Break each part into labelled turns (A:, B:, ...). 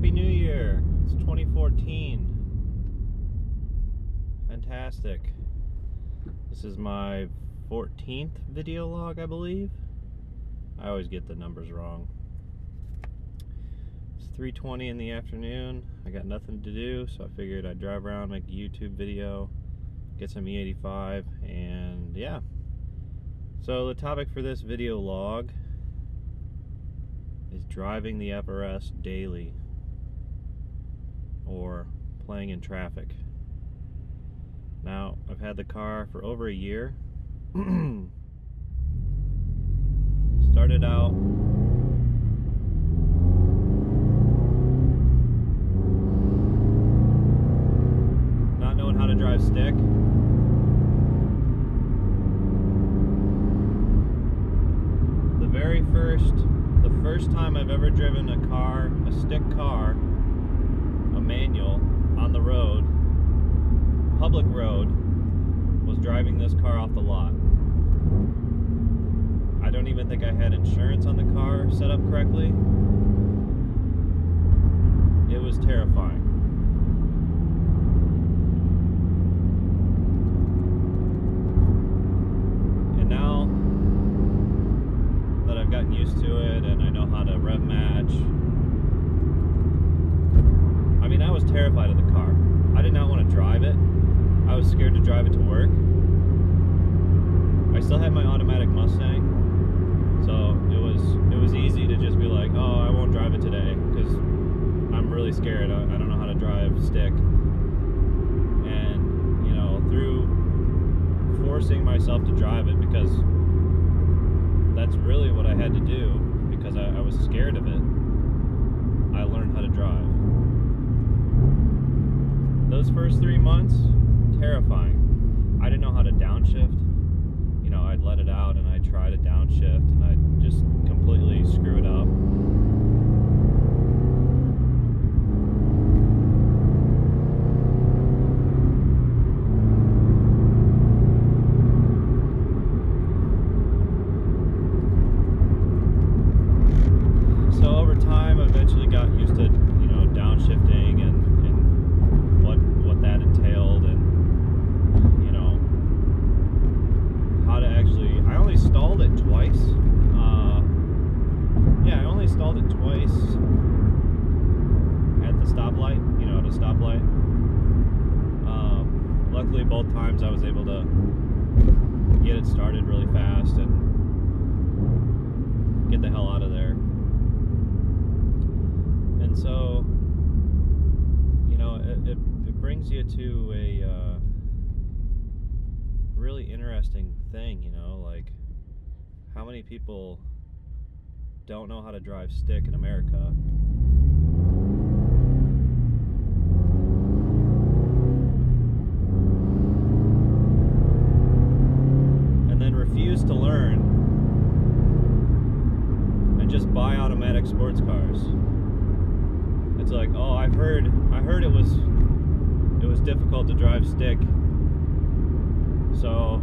A: Happy New Year! It's 2014. Fantastic. This is my 14th video log, I believe. I always get the numbers wrong. It's 3:20 in the afternoon. I got nothing to do, so I figured I'd drive around, make a YouTube video, get some E85, and yeah. So the topic for this video log is driving the FRS daily, or playing in traffic. Now, I've had the car for over a year. Started out not knowing how to drive stick. The first time I've ever driven a car, a stick car, a manual, on the road, public road, was driving this car off the lot. I don't even think I had insurance on the car set up correctly. It was terrifying. And now that I've gotten used to it and I know how to rev match, I mean, I was terrified of the car. I did not want to drive it. I was scared to drive it to work. I still had my automatic Mustang, so it was easy to just be like, oh, I won't drive it today because I'm really scared. I don't know how to drive stick. And, you know, through forcing myself to drive it, because that's really what I had to do, because I was scared of it, I learned how to drive. Those first 3 months, terrifying. I didn't know how to downshift. You know, I'd let it out and I'd try to downshift and I'd just completely screw it up. So over time, I eventually got used to, you know, downshifting and what that entailed, and I only stalled it twice. Yeah, I only stalled it twice at the stoplight, you know, at a stoplight. Luckily, both times I was able to get it started really fast and get the hell out of there. And so, you know, it brings you to a really interesting thing, you know, like how many people don't know how to drive stick in America. And then refuse to learn and just buy automatic sports cars. It's like, oh, I heard it was difficult to drive stick, so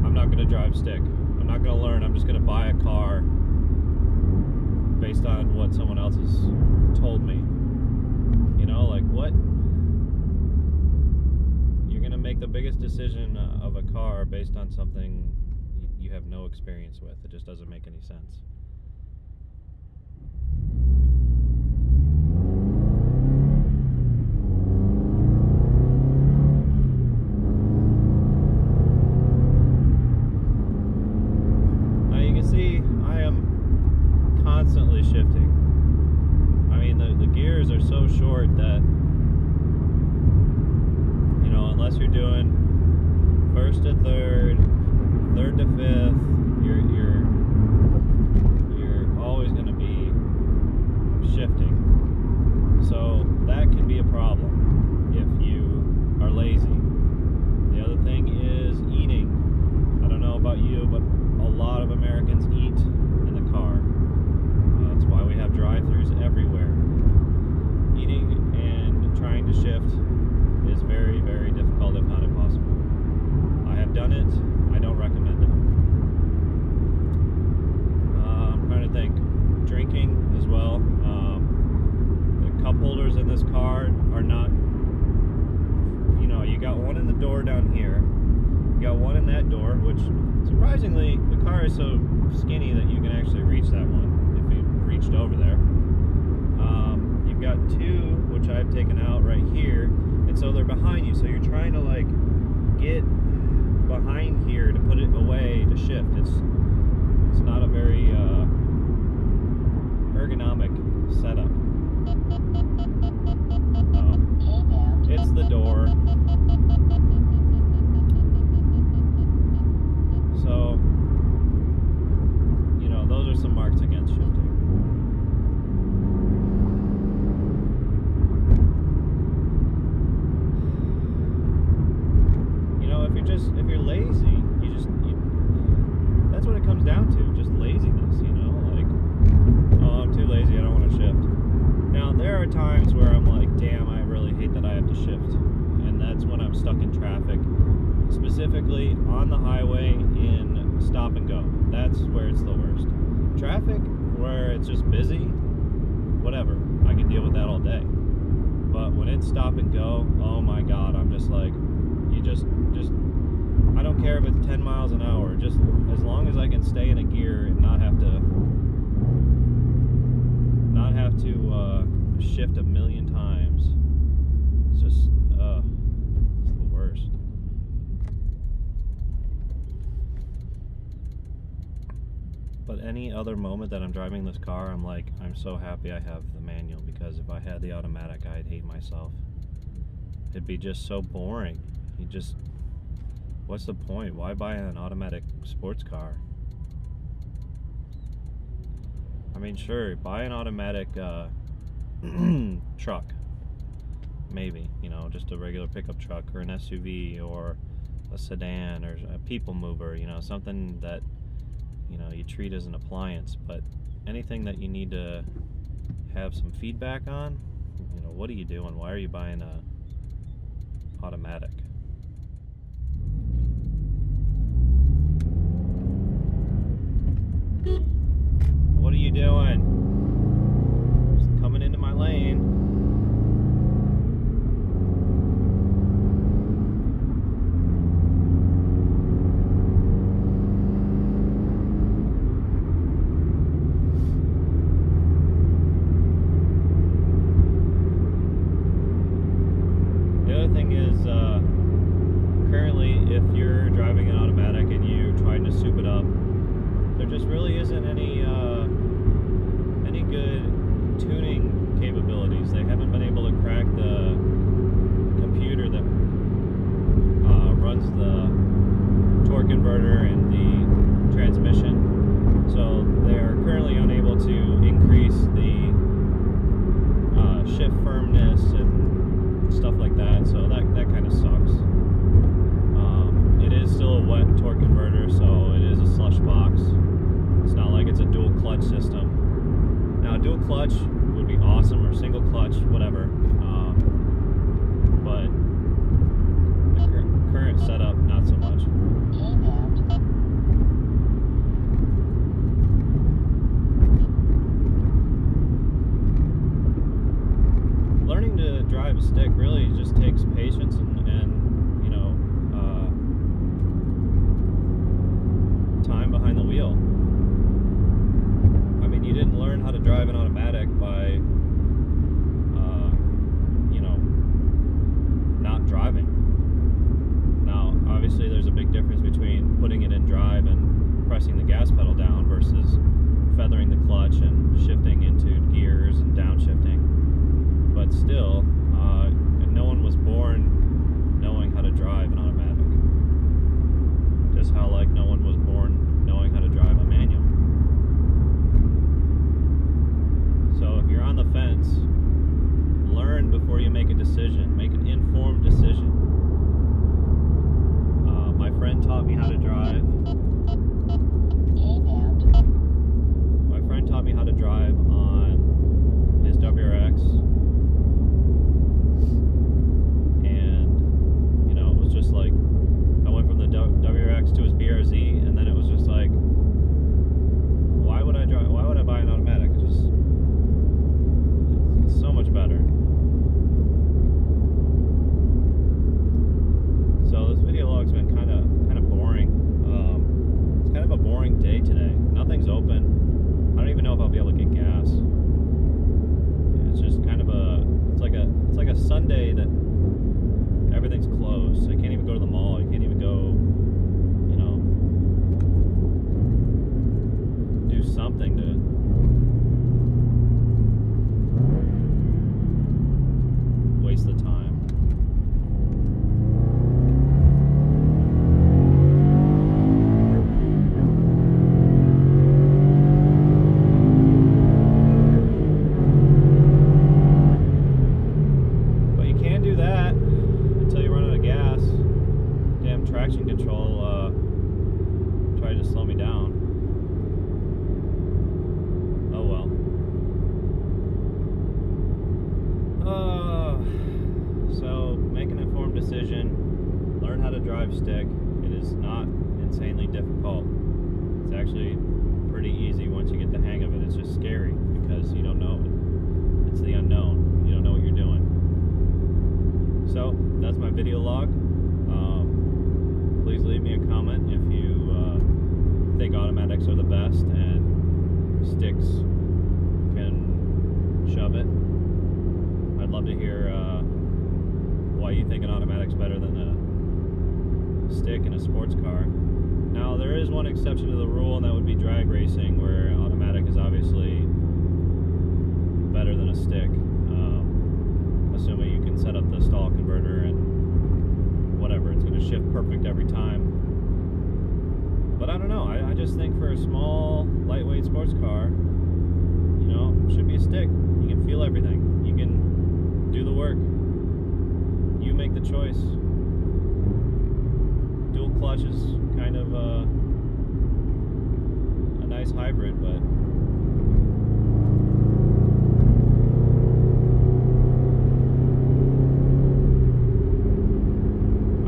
A: I'm not going to drive stick. I'm not going to learn. I'm just going to buy a car based on what someone else has told me. You know, like, what? You're going to make the biggest decision of a car based on something you have no experience with. It just doesn't make any sense. Constantly shifting. I mean, the gears are so short that, you know, unless you're doing first to third, third to fifth, you're got one in the door down here. You got one in that door, which surprisingly, the car is so skinny that you can actually reach that one if you reached over there. You've got two, which I've taken out right here, and so they're behind you. So you're trying to like get behind here to put it away to shift. It's not a very ergonomic setup. It's the door. So, you know, those are some marks against shifting. You know, if you're lazy, that's what it comes down to, just laziness, you know, like, oh, I'm too lazy, I don't want to shift. Now, there are times where I'm like, damn, I really hate that I have to shift, and that's when I'm stuck in traffic, specifically on the highway in stop and go. That's where it's the worst. Traffic where it's just busy, whatever, I can deal with that all day. But when it's stop and go, oh my God, I'm just like, I don't care if it's 10 miles an hour, just as long as I can stay in a gear and not have to shift a million times. It's just, it's the worst. But any other moment that I'm driving this car, I'm like, I'm so happy I have the manual, because if I had the automatic, I'd hate myself. It'd be just so boring. What's the point? Why buy an automatic sports car? I mean, sure, buy an automatic truck. Maybe, you know, just a regular pickup truck or an SUV or a sedan or a people mover, you know, something that, you know, you treat as an appliance. But anything that you need to have some feedback on, you know, what are you doing? Why are you buying a automatic? What are you doing? Just coming into my lane. The other thing is, currently, if you're driving an automatic and you're trying to soup it up, there just really isn't any good tuning capabilities. They haven't been able to crack the computer that runs the torque converter and the transmission. So they're currently unable to increase the shift firmness and stuff like that. So that kind of sucks. It is still a wet torque converter, so it is a slush box. It's not like it's a dual clutch system. Now, a dual clutch would be awesome, or single clutch, whatever. But the current setup, not so much. Learning to drive a stick really just takes patience and you know, time behind the wheel. I mean, you didn't learn how to drive an automatic by, you know, not driving. Now, obviously, there's a big difference between putting it in drive and pressing the gas pedal down versus feathering the clutch and shifting into gears and downshifting. But still, no one was born knowing how to drive an automatic. Just how, like, no one was born knowing how to drive a manual. So if you're on the fence, learn before you make a decision. Make an informed decision. My friend taught me how to drive. My friend taught me how to drive on his WRX. And, you know, it was just like, I went from the WRX to his BRZ, and then it was just like, why would I buy an automatic? It's so much better. drive stick. It is not insanely difficult. It's actually pretty easy once you get the hang of it. It's just scary because you don't know it. It's the unknown. You don't know what you're doing. So that's my video log. Please leave me a comment if you think automatics are the best and sticks can shove it. I'd love to hear why you think an automatic's better than a stick in a sports car. Now there is one exception to the rule, and that would be drag racing, where automatic is obviously better than a stick, assuming you can set up the stall converter and whatever, it's going to shift perfect every time. But I don't know, I just think for a small, lightweight sports car, you know, it should be a stick. You can feel everything. You can do the work. You make the choice. Dual clutch is kind of a nice hybrid, but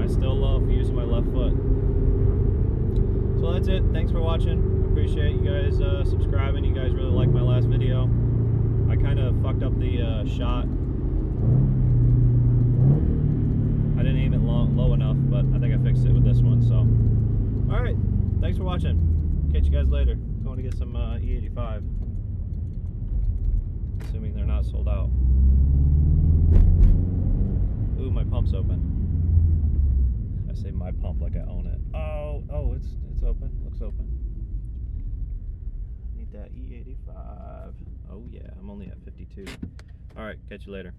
A: I still love using my left foot. So that's it. Thanks for watching. I appreciate you guys subscribing. You guys really liked my last video. I kind of fucked up the shot. I didn't aim it low enough, but I think I fixed it with this one. So, all right. Thanks for watching. Catch you guys later. Going to get some E85. Assuming they're not sold out. Ooh, my pump's open. I say my pump like I own it. Oh, it's open. Looks open. Need that E85. Oh yeah, I'm only at 52. All right, catch you later.